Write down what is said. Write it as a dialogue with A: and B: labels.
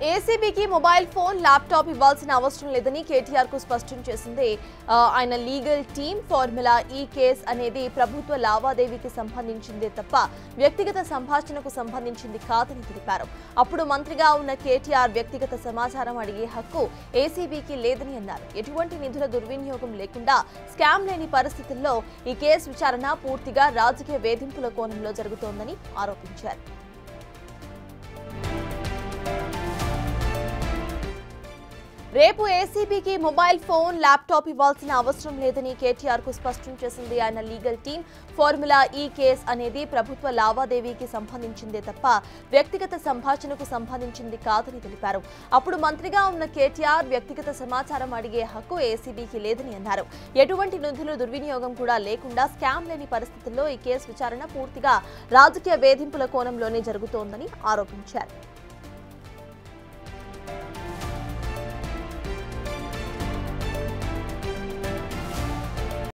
A: ఏసీబీకి mobile phone laptop ఇవ్వాల్సిన అవసరం లేదని కేటీఆర్ కు స్పష్టం చేసింది ఆయన లీగల్ టీమ్. ఫార్ములా ఈ కేసు అనేది ప్రభుత్వ లావాదేవీకి సంబంధించిందే తప్ప వ్యక్తిగత సంభాషణకు సంబంధించింది కాదని తెలిపారు. అప్పుడు మంత్రిగా ఉన్న కేటీఆర్ వ్యక్తిగత సమాచారం అడిగే హక్కు ఏసీబీకి లేదని అన్నారు. ఎటువంటి నిధుల దుర్వినియోగం లేకుండా స్కామ్ లేని పరిస్థితుల్లో ఈ కేసు విచారణ పూర్తిగా రాజకీయ వేధింపుల కోణంలో జరుగుతోందని ఆరోపించారు. రేపు ఏసీబీకి మొబైల్ ఫోన్ ల్యాప్టాప్ ఇవ్వాల్సిన అవసరం లేదని కేటీఆర్ కు స్పష్టం చేసింది ఆయన లీగల్ టీం. ఫార్ములా ఈ కేసు అనేది ప్రభుత్వ లావాదేవీకి సంబంధించిందే తప్ప వ్యక్తిగత సంభాషణకు సంబంధించింది కాదని తెలిపారు. అప్పుడు మంత్రిగా ఉన్న కేటీఆర్ వ్యక్తిగత సమాచారం అడిగే హక్కు ఏసీబీకి లేదని అన్నారు. ఎటువంటి నిధులు దుర్వినియోగం కూడా లేకుండా స్కామ్ లేని పరిస్థితుల్లో ఈ కేసు విచారణ పూర్తిగా రాజకీయ వేధింపుల కోణంలోనే జరుగుతోందని ఆరోపించారు.